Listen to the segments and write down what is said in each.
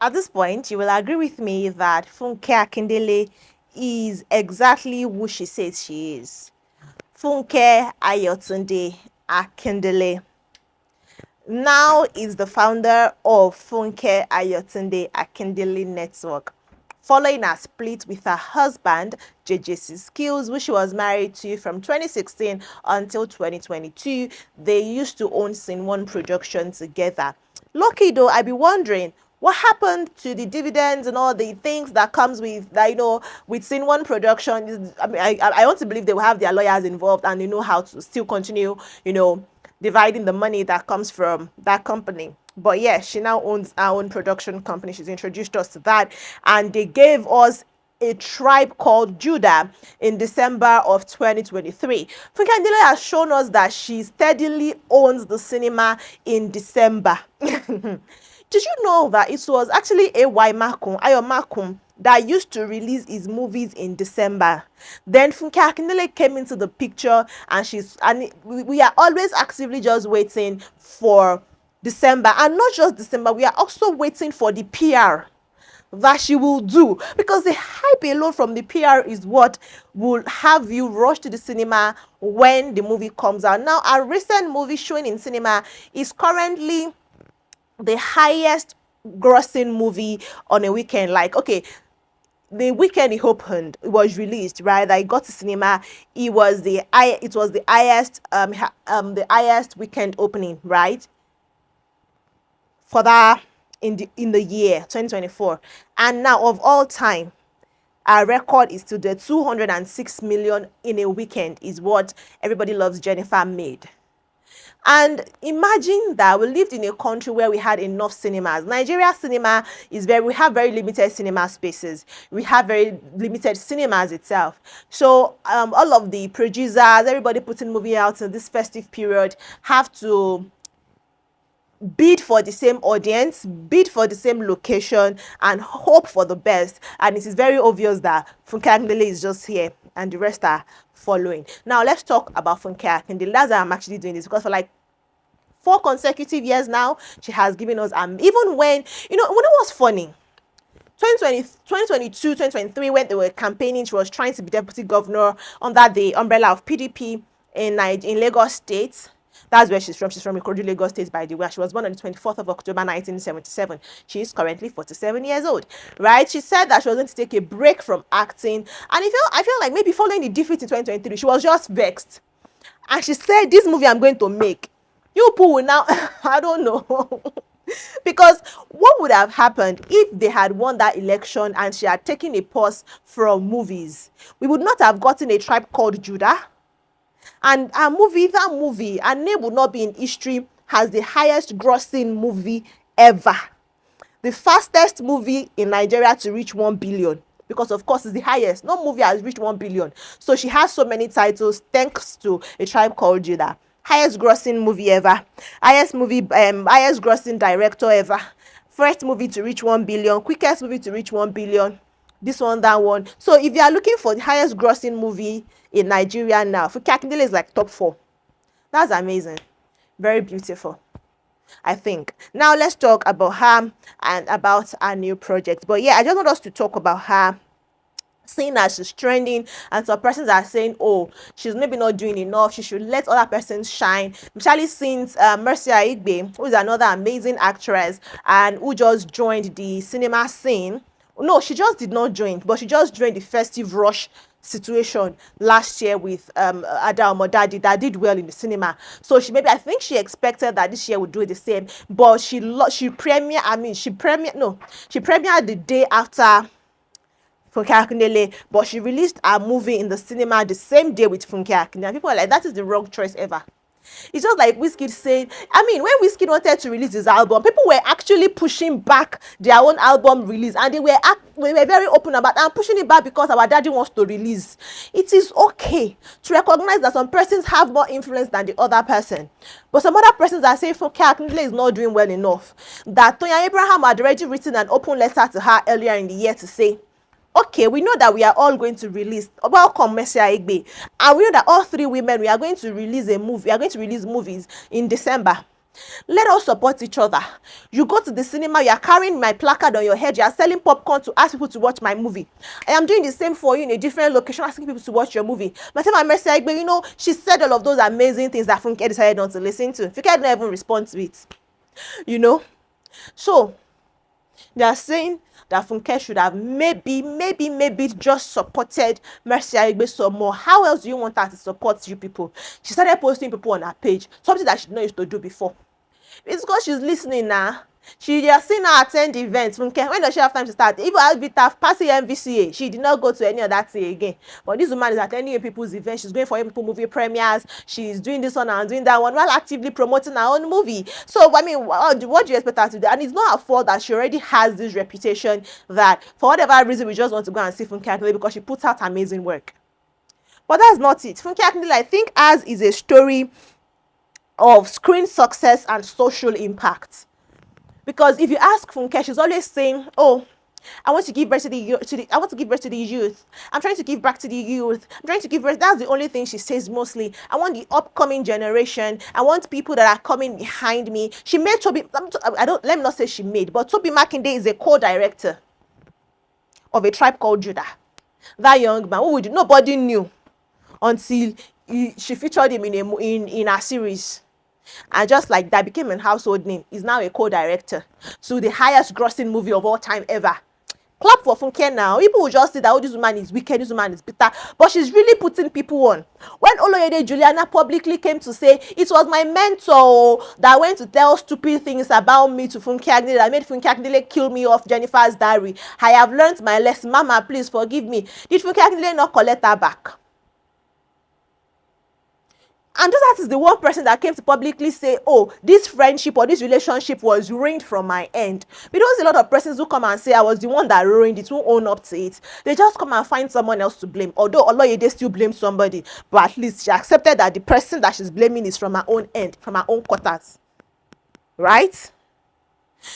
At this point, you will agree with me that Funke Akindele is exactly who she says she is. Funke Akindele now is the founder of Funke Akindele Network. Following her split with her husband, JJC Skills, who she was married to from 2016 until 2022, they used to own Scene One Production together. Lucky though, I'd be wondering, what happened to the dividends and all the things that comes with that, with Scene One Production? I mean, I want to believe they will have their lawyers involved and they know how to still continue, dividing the money that comes from that company. But yeah, she now owns her own production company. She's introduced us to that, and they gave us A Tribe Called Judah in December of 2023. Funke Akindele has shown us that she steadily owns the cinema in December. Did you know that it was actually Ayo Makun that used to release his movies in December? Then Funke Akindele came into the picture, and we are always actively just waiting for December, and not just December, we are also waiting for the PR that she will do, because the hype alone from the PR is what will have you rush to the cinema when the movie comes out. Now, a recent movie showing in cinema is currently the highest grossing movie on a weekend. Like, okay, the weekend it opened, it was released, right? I got to cinema. It was the highest the highest weekend opening, right? For that in the year 2024. And now, of all time, our record is to the 206 million in a weekend is what Everybody Loves Jenifa made. And imagine that we lived in a country where we had enough cinemas. Nigeria cinema we have very limited cinema spaces. We have very limited cinemas itself. So all of the producers, everybody putting movie out in this festive period have to bid for the same audience, bid for the same location, and hope for the best. And it is very obvious that Funke Akindele is just here and the rest are following. Now let's talk about Funke Akindele. That's why I'm actually doing this, because for like 4 consecutive years now, she has given us even when it was funny, 2022, 2023, when they were campaigning, she was trying to be deputy governor under the umbrella of PDP in Lagos State. That's where she's from. She's from Ikorodu, Lagos State, by the way. She was born on the 24th of October, 1977. She is currently 47 years old, right? She said that she was going to take a break from acting. And I feel like maybe following the defeat in 2023, she was just vexed. And she said, this movie I'm going to make, you people will now, I don't know. Because what would have happened if they had won that election and she had taken a pause from movies? We would not have gotten A Tribe Called Judah. And that movie, and name would not be in history as the highest grossing movie ever. The fastest movie in Nigeria to reach 1 billion. Because of course it's the highest. No movie has reached 1 billion. So she has so many titles thanks to A Tribe Called Judah. Highest grossing movie ever. Highest grossing director ever. First movie to reach 1 billion. Quickest movie to reach 1 billion. This one, that one. So if you are looking for the highest grossing movie in Nigeria now, Funke Akindele is like top 4. That's amazing. Very beautiful, I think. Now let's talk about her and about her new project. But yeah, I just want us to talk about her, seeing as she's trending, and some persons are saying, oh, she's maybe not doing enough, she should let other persons shine, especially since Mercy Aigbe, who is another amazing actress and who just joined the cinema scene. No, she just did not join, but she just joined the festive rush situation last year with Ada Omodadi that did well in the cinema. So I think she expected that this year would do the same, but she premiered the day after Funke Akindele, but she released a movie in the cinema the same day with Funke Akindele. People are like, that is the wrong choice ever. It's just like Wizkid said, when Wizkid wanted to release his album, people were actually pushing back their own album release, and they were very open about it. I'm pushing it back because our daddy wants to release. It is okay to recognize that some persons have more influence than the other person, but some other persons are saying Funke Akindele is not doing well enough. That Tonya Abraham had already written an open letter to her earlier in the year to say, okay, we know that we are all going to release Mercy Aigbe, and we know that all 3 women, we are going to release a movie. We are going to release movies in December. Let us support each other. You go to the cinema, you are carrying my placard on your head, you are selling popcorn to ask people to watch my movie. I am doing the same for you in a different location, asking people to watch your movie. Myself and Mercy Aigbe, you know, she said all of those amazing things that Funke decided not to listen to. Funke didn't even respond to it, you know. So they are saying that Funke should have maybe just supported Mercy Aigbe some more. How else do you want her to support you people? She started posting people on her page, something that she did not used to do before. It's because she's listening now. She just seen her attend events. Funke, when does she have time to start? Even as Vita passing MVCA, she did not go to any of that thing again. But this woman is attending people's events. She's going for people movie premieres. She's doing this one and doing that one while actively promoting her own movie. So I mean, what do you expect her to do? And it's not her fault that she already has this reputation that for whatever reason we just want to go and see Funke Akindele because she puts out amazing work. But that's not it. Funke Akindele, I think, as is a story of screen success and social impact. Because if you ask Funke, she's always saying, oh, I want to give birth to the I want to give birth to the youth. I'm trying to give back to the youth. I'm trying to give birth. That's the only thing she says mostly. I want the upcoming generation. I want people that are coming behind me. She made Toby, let me not say she made, but Toby Makinde is a co-director of A Tribe Called Judah. That young man, nobody knew until she featured him in a series. And just like that, became a household name. He's now a co-director to the highest grossing movie of all time ever. Clap for Funke now. People will just say that, oh, this woman is wicked, this woman is bitter. But she's really putting people on. When Oloyede Juliana publicly came to say, it was my mentor that went to tell stupid things about me to Funke Akindele, that made Funke Akindele kill me off Jenifa's diary. I have learned my lesson. Mama, please forgive me. Did Funke Akindele not collect her back? And just that is the one person that came to publicly say, oh, this friendship or this relationship was ruined from my end. We don't see a lot of persons who come and say, I was the one that ruined it, who own up to it. They just come and find someone else to blame. Although Oloyede still blames somebody, but at least she accepted that the person that she's blaming is from her own end, from her own quarters. Right?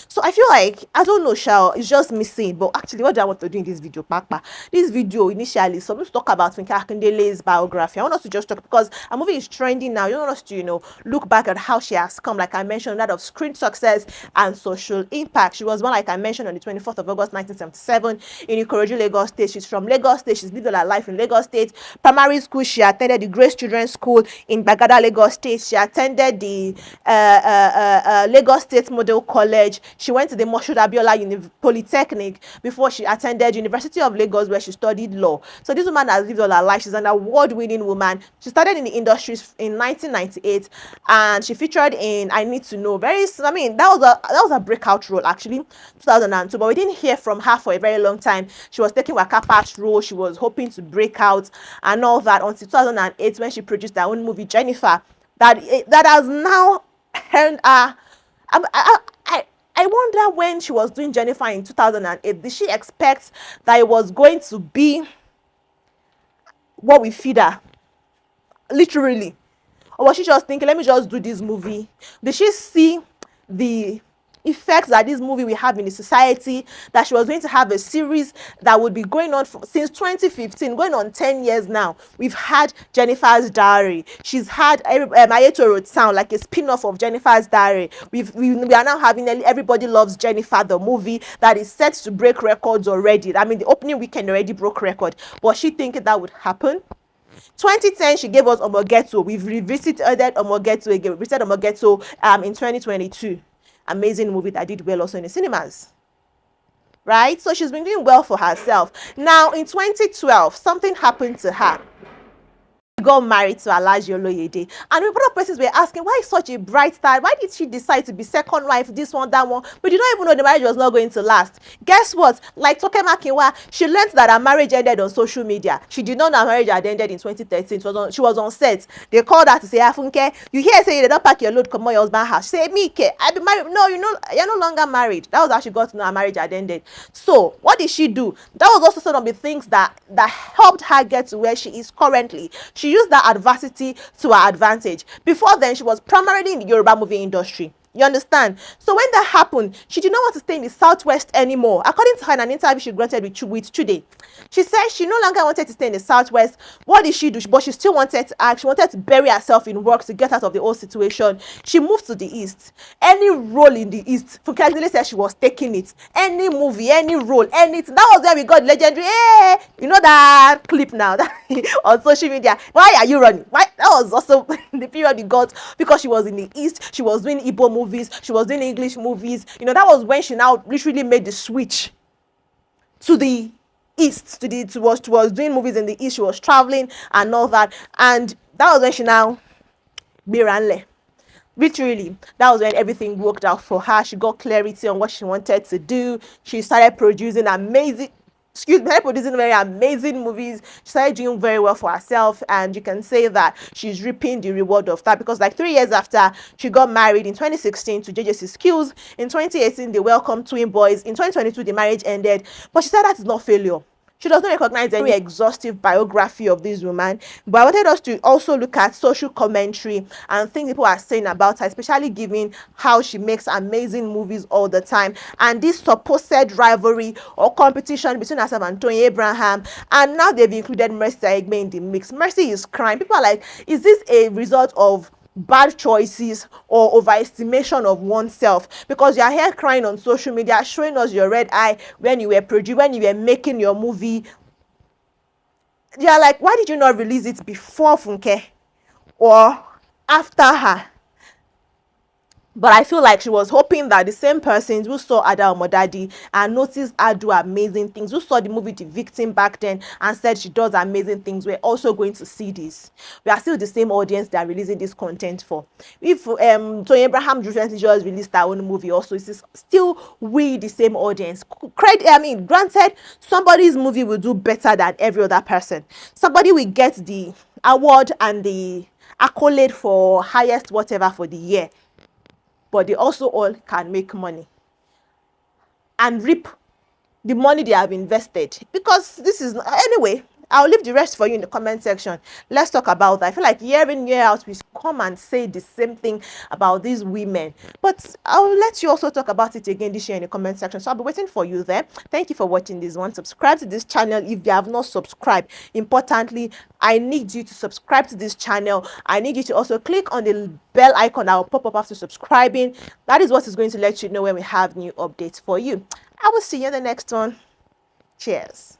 So I feel like, I don't know, Shao, it's just missing. But actually, what do I want to do in this video, Papa? This video initially, so I'm going to talk about Funke Akindele's biography. I want us to just talk, because a movie is trending now. You want us to, you know, look back at how she has come, like I mentioned, that of screen success and social impact. She was born, like I mentioned, on the 24th of August 1977 in Ikorodu, Lagos State. She's from Lagos State. She's lived all her life in Lagos State. Primary school, she attended the Grace Children's School in Bagada, Lagos State. She attended the Lagos State Model College. She went to the Moshood Abiola Polytechnic before she attended University of Lagos, where she studied law. So this woman has lived all her life. She's an award-winning woman. She started in the industries in 1998, and she featured in I Need to Know. That was a breakout role, actually, 2002. But we didn't hear from her for a very long time. She was taking Waka Patch role. She was hoping to break out and all that until 2008, when she produced her own movie Jenifa, that has now earned her. I wonder, when she was doing Jenifa in 2008, did she expect that it was going to be what we feed her? Literally. Or was she just thinking, let me just do this movie? Did she see the effects that this movie will have in the society, that she was going to have a series that would be going on since 2015, going on 10 years now? We've had Jenifa's Diary. She's had Ayeto Road Sound, like a spin-off of Jenifa's Diary. We are now having Everybody Loves Jenifa, the movie that is set to break records already. I mean, the opening weekend already broke record. Was she thinking that would happen? 2010, she gave us Omogeto. We've revisited Omogeto again. We visited Omogeto in 2022. Amazing movie that did well also in the cinemas. Right? So she's been doing well for herself. Now, in 2012, something happened to her. She got married to Alhaji Oloyede, and a lot of persons were asking, why is such a bright star? Why did she decide to be second wife, this one, that one? But you don't even know the marriage was not going to last. Guess what? Like Toke Makinwa, she learned that her marriage ended on social media. She did not know her marriage had ended in 2013. She was on set. They called her to say, Funke, you hear say you don't pack your load, come on your husband's house. She said, Mike, I be married. No, you're no longer married. That was how she got to know her marriage had ended. So what did she do? That was also some of the things that helped her get to where she is currently. She used that adversity to her advantage. Before then, she was primarily in the Yoruba movie industry. You understand? So when that happened, she did not want to stay in the Southwest anymore. According to her in an interview she granted with Today, she said she no longer wanted to stay in the Southwest. What did she do? But she still wanted to act. She wanted to bury herself in work to get out of the whole situation. She moved to the East. Any role in the East, Funke Akindele said she was taking it. Any movie, any role, anything. That was when we got legendary. Hey, you know that clip now that on social media. Why are you running? Why? That was also the period we got because she was in the East. She was doing Igbo movies. She was doing English movies. You know, that was when she now literally made the switch to the East. She was doing movies in the East. She was traveling and all that. And that was when she now Biranle. Literally, that was when everything worked out for her. She got clarity on what she wanted to do. She started producing very amazing movies. She started doing very well for herself, and you can say that she's reaping the reward of that because like 3 years after she got married in 2016 to GBANKOGBI, in 2018 they welcomed twin boys, in 2022 the marriage ended, but she said that is not failure. She does not recognize any exhaustive biography of this woman, but I wanted us to also look at social commentary and things people are saying about her, especially given how she makes amazing movies all the time. And this supposed rivalry or competition between herself and Tony Abraham, and now they've included Mercy Aigbe in the mix. Mercy is crying. People are like, is this a result of bad choices or overestimation of oneself? Because you are here crying on social media, showing us your red eye when you were making your movie. You are like, why did you not release it before Funke or after her? But I feel like she was hoping that the same persons who saw Ada Omodadi and noticed her do amazing things, who saw the movie The Victim back then and said she does amazing things, we're also going to see this. We are still the same audience that are releasing this content for. If Tony Abraham recently just released her own movie also, it's still we the same audience. Granted, somebody's movie will do better than every other person. Somebody will get the award and the accolade for highest whatever for the year, but they also all can make money and reap the money they have invested. Because this is anyway, I'll leave the rest for you in the comment section. Let's talk about that. I feel like year in, year out, we come and say the same thing about these women. But I'll let you also talk about it again this year in the comment section. So I'll be waiting for you there. Thank you for watching this one. Subscribe to this channel if you have not subscribed. Importantly, I need you to subscribe to this channel. I need you to also click on the bell icon that will pop up after subscribing. That is what is going to let you know when we have new updates for you. I will see you in the next one. Cheers.